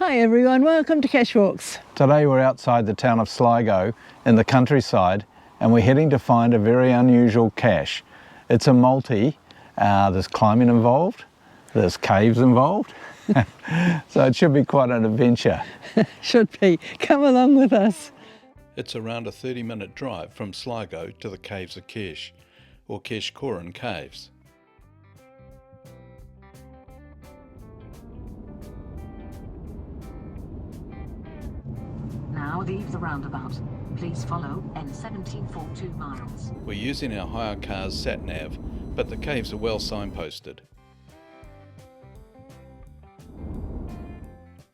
Hi everyone, welcome to Cache Walks. Today we're outside the town of Sligo in the countryside and we're heading to find a very unusual cache. It's a multi, there's climbing involved, there's caves involved, so it should be quite an adventure. Should be. Come along with us. It's around a 30-minute drive from Sligo to the Caves of Keash, or Keash Caves. Now leave the roundabout. Please follow N17 for 2 miles. We're using our hire car's sat-nav, but the caves are well signposted.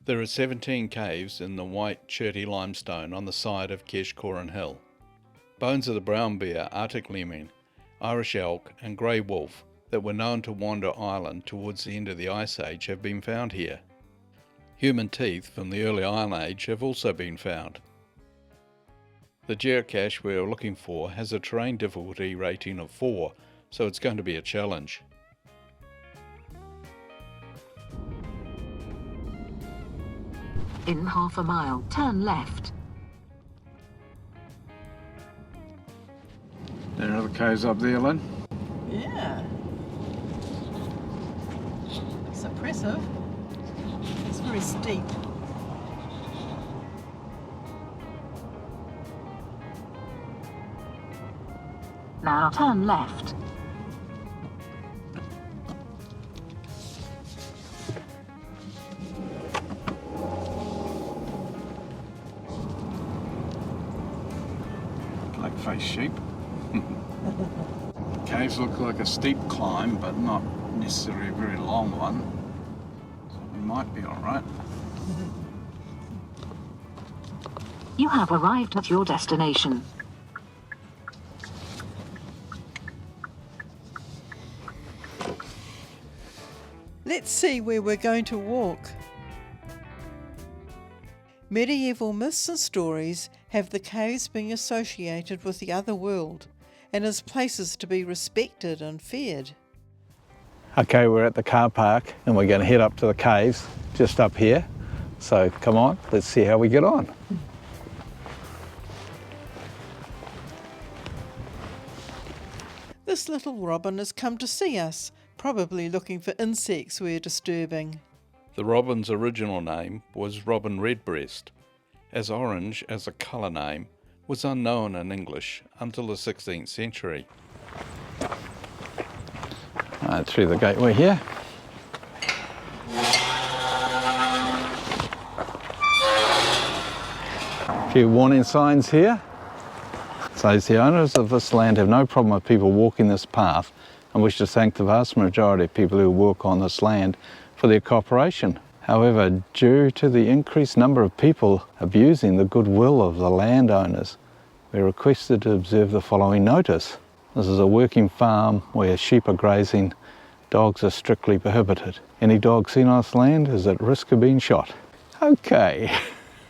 There are 17 caves in the white cherty limestone on the side of Keash Hill. Bones of the brown bear, Arctic lemming, Irish elk and grey wolf that were known to wander Ireland towards the end of the Ice Age have been found here. Human teeth from the early Iron Age have also been found. The geocache we are looking for has a terrain difficulty rating of 4, so it's going to be a challenge. In half a mile, turn left. There are the caves up there, Lynn. Yeah. It's impressive. It's very steep. Now turn left. Black-faced sheep. Caves look like a steep climb, but not necessarily a very long one. So we might be all right. You have arrived at your destination. Let's see where we're going to walk. Medieval myths and stories have the caves being associated with the other world and as places to be respected and feared. Okay, we're at the car park and we're going to head up to the caves just up here. So come on, let's see how we get on. This little robin has come to see us, probably looking for insects we're disturbing. The robin's original name was robin redbreast, as orange as a colour name was unknown in English until the 16th century. Right, through the gateway here. A few warning signs here. It says the owners of this land have no problem with people walking this path and wish to thank the vast majority of people who work on this land for their cooperation. However, due to the increased number of people abusing the goodwill of the landowners, we're requested to observe the following notice. This is a working farm where sheep are grazing. Dogs are strictly prohibited. Any dog seen on this land is at risk of being shot. Okay,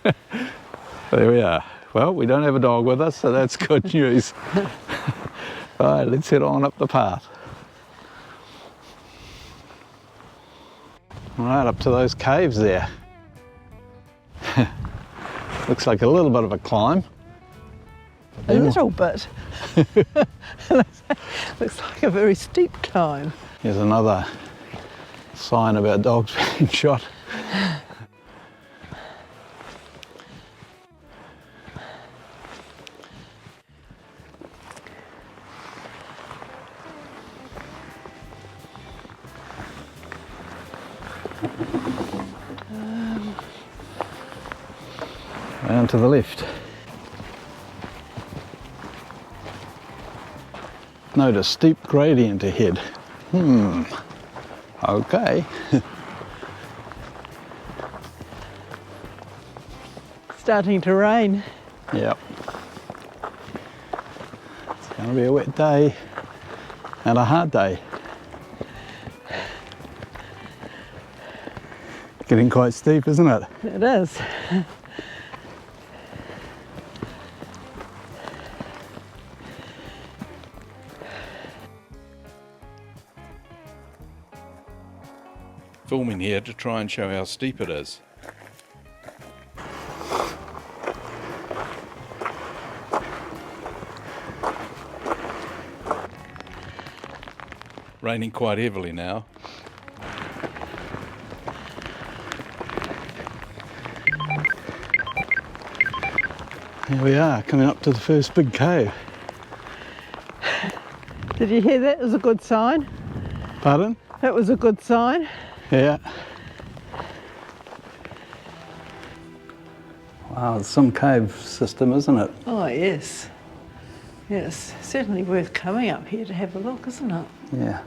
there we are. Well, we don't have a dog with us, so that's good news. Right, let's head on up the path. Right up to those caves there. Looks like a little bit of a climb. A little bit. Looks like a very steep climb. Here's another sign about dogs being shot. Round to the left. Note a steep gradient ahead. Okay. Starting to rain. Yep. It's going to be a wet day and a hard day. Getting quite steep, isn't it? It is. Filming here to try and show how steep it is. Raining quite heavily now. Here we are, coming up to the first big cave. Did you hear that? It was a good sign. Pardon? That was a good sign. Yeah. Wow, it's some cave system, isn't it? Oh, yes. Yes, certainly worth coming up here to have a look, isn't it? Yeah.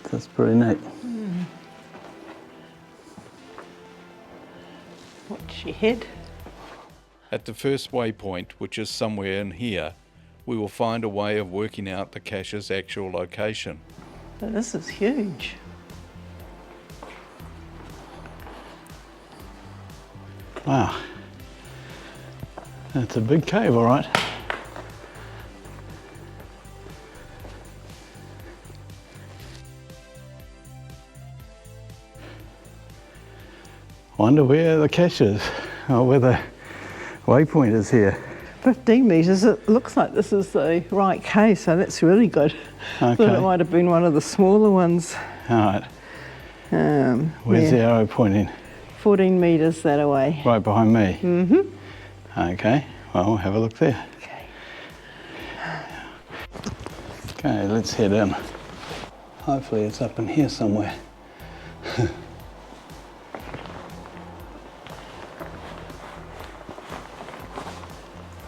That's pretty neat. What's she head? At the first waypoint, which is somewhere in here, we will find a way of working out the cache's actual location. But this is huge. Wow. That's a big cave, all right. Wonder where the cache is, or where the waypoint is here. 15 metres, it looks like this is the right cave, so that's really good. Okay. Thought it might have been one of the smaller ones. All right. Where's the arrow pointing? 14 metres that away. Right behind me? Mm-hmm. Okay, well, we'll have a look there. Okay. Okay, let's head in. Hopefully it's up in here somewhere.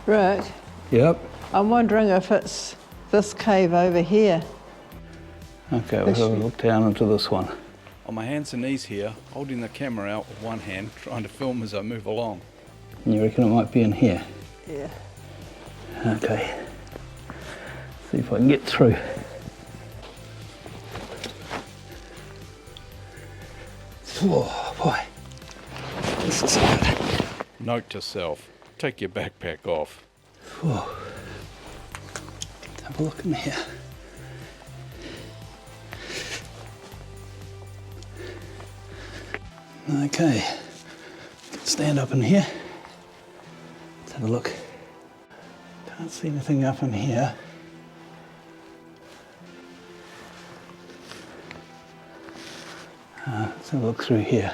Rick, Yep. I'm wondering if it's this cave over here. Okay, we'll have a look down into this one. On my hands and knees here, holding the camera out with one hand, trying to film as I move along. You reckon it might be in here? Yeah. Okay. See if I can get through. Oh boy, this is hard. Note to self, take your backpack off. Whoa. Have a look in here. Okay, stand up in here. Let's have a look. Can't see anything up in here. Let's have a look through here.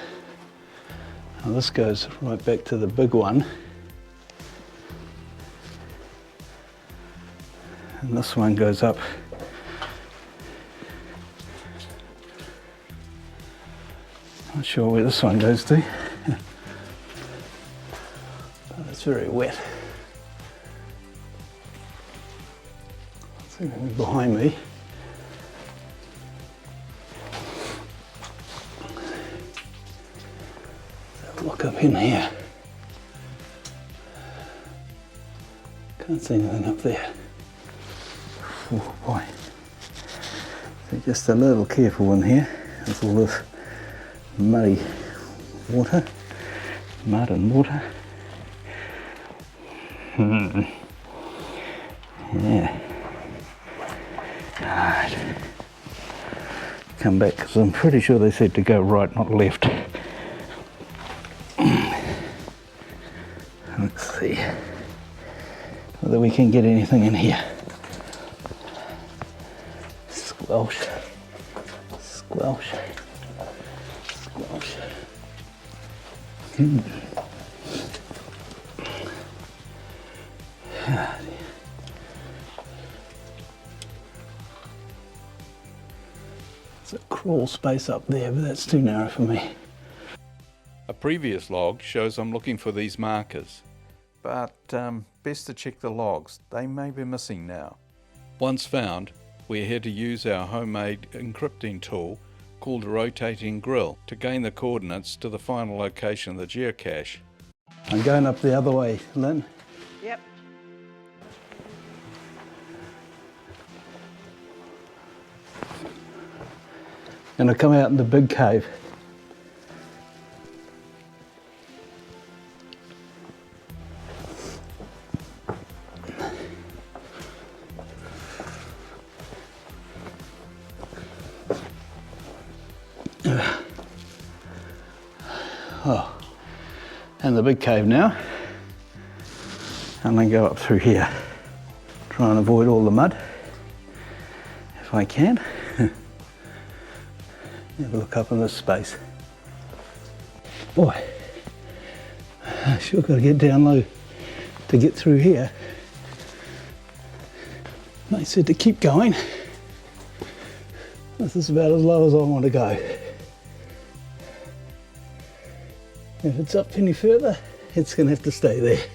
Now this goes right back to the big one. And this one goes up. Not sure where this one goes to. But it's very wet. See anything behind me. Let's have a look up in here. Can't see anything up there. Oh boy. So just a little careful in here. There's all this muddy water, mud and water. Yeah. Alright. Come back, because I'm pretty sure they said to go right, not left. Let's see whether we can get anything in here. Squelch. Squelch. Squelch. There's a crawl space up there, but that's too narrow for me. A previous log shows I'm looking for these markers, but best to check the logs. They may be missing now. Once found, we're here to use our homemade encrypting tool called a rotating grill to gain the coordinates to the final location of the geocache. I'm going up the other way, Lynn. Yep. Gonna come out in the big cave. Oh, and the big cave now. And then go up through here. Try and avoid all the mud. if I can. Have a look up in this space. Boy, I sure got to get down low to get through here. They said to keep going. This is about as low as I want to go. If it's up any further, it's going to have to stay there.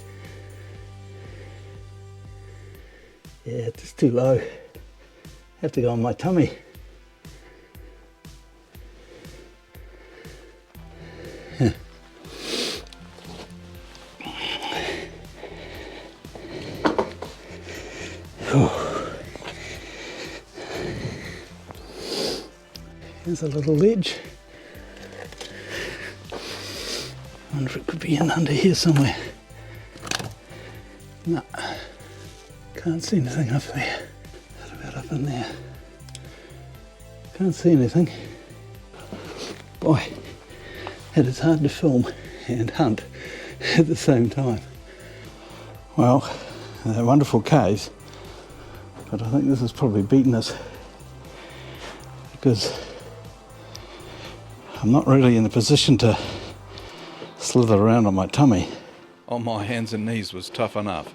Yeah, it's just too low. Have to go on my tummy. Here's a little ledge. Wonder if it could be in under here somewhere. No, can't see anything up there. What about up in there? Can't see anything. Boy, it is hard to film and hunt at the same time. Well, they're wonderful caves, but I think this has probably beaten us because I'm not really in a position to slither around on my tummy. On my hands and knees was tough enough.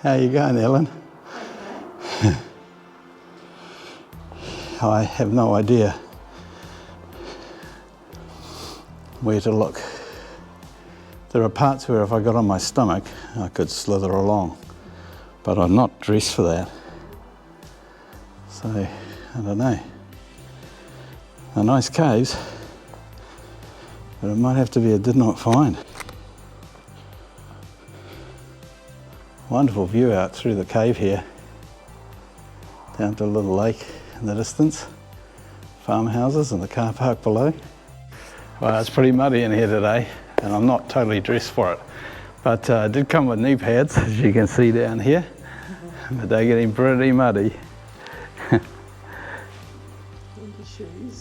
How you going, Ellen? I have no idea where to look. There are parts where if I got on my stomach, I could slither along, but I'm not dressed for that. So, I don't know. They're nice caves, but it might have to be a did not find. Wonderful view out through the cave here, down to a little lake in the distance, farmhouses and the car park below. Well, it's pretty muddy in here today, and I'm not totally dressed for it, but I did come with knee pads, as you can see down here, but they're getting pretty muddy.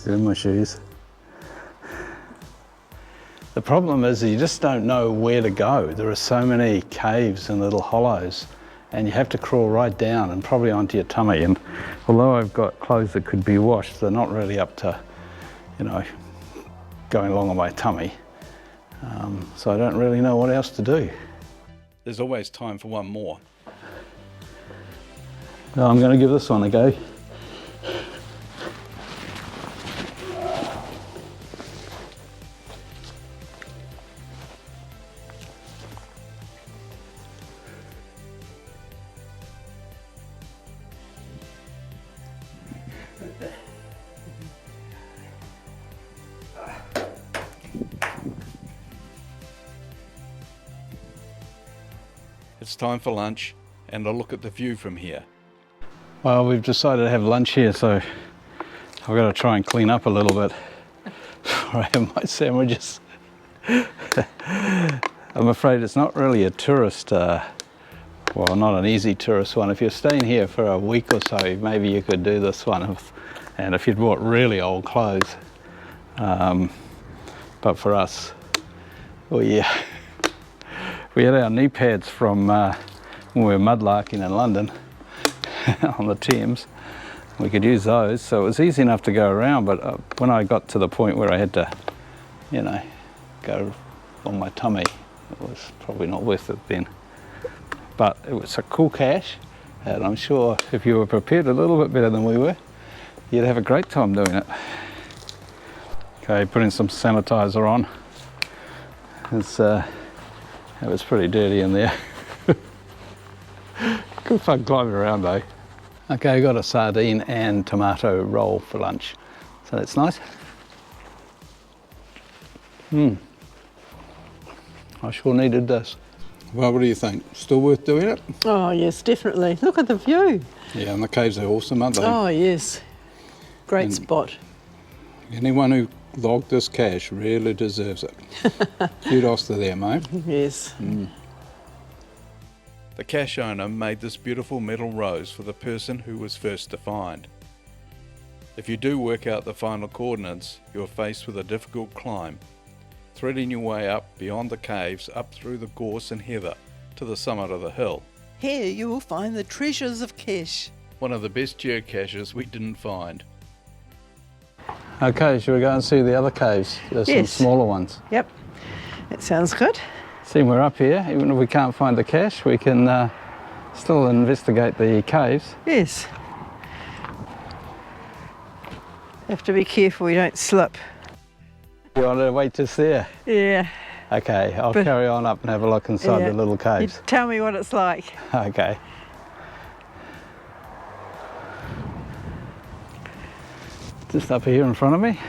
In my shoes. The problem is you just don't know where to go. There are so many caves and little hollows, and you have to crawl right down and probably onto your tummy. And although I've got clothes that could be washed, they're not really up to, you know, going along on my tummy. So I don't really know what else to do. There's always time for one more. Well, I'm going to give this one a go. It's time for lunch and a look at the view from here. Well, we've decided to have lunch here, so I've got to try and clean up a little bit before I have my sandwiches. I'm afraid it's not really a tourist, well, not an easy tourist one. If you're staying here for a week or so, maybe you could do this one, and if you'd brought really old clothes. But for us, we had our knee pads from when we were mudlarking in London on the Thames. We could use those, so it was easy enough to go around, but when I got to the point where I had to, you know, go on my tummy, it was probably not worth it then. But it was a cool cache, and I'm sure if you were prepared a little bit better than we were, you'd have a great time doing it. Okay, putting some sanitizer on. It was pretty dirty in there. Good fun climbing around though. Okay, I got a sardine and tomato roll for lunch, so that's nice. I sure needed this. Well, what do you think? Still worth doing it? Oh yes, definitely. Look at the view. Yeah, and the caves are awesome, aren't they? Oh yes, great spot. Anyone who logged this cache really deserves it. Kudos to them, mate. Yes. The cache owner made this beautiful metal rose for the person who was first to find. If you do work out the final coordinates, you're faced with a difficult climb. threading your way up beyond the caves, up through the gorse and heather to the summit of the hill. Here you will find the treasures of Keash. One of the best geocaches we didn't find. Okay, shall we go and see the other caves? There's Yes. some smaller ones. Yep, that sounds good. Seeing we're up here, even if we can't find the cache, we can still investigate the caves. Yes. Have to be careful we don't slip. You want to wait just there? Yeah. Okay, I'll But- carry on up and have a look inside Yeah. the little You caves. tell me what it's like. Okay. Just up here in front of me,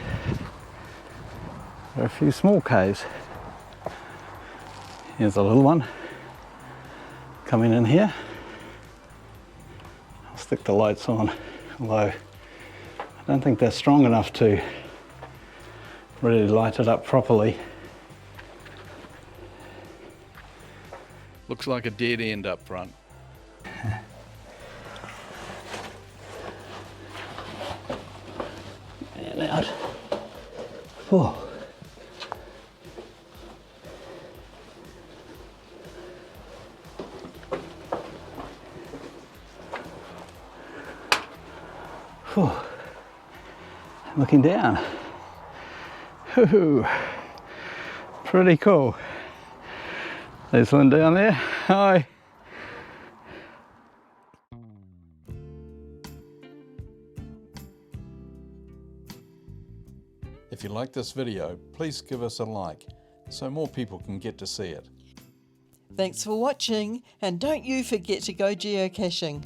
there are a few small caves. Here's a little one coming in here. I'll stick the lights on, although I don't think they're strong enough to really light it up properly. Looks like a dead end up front. And out. Whoa. Whew. Looking down. Woo-hoo. Pretty cool. There's one down there. Hi. If you like this video, please give us a like so more people can get to see it. Thanks for watching, and don't you forget to go geocaching.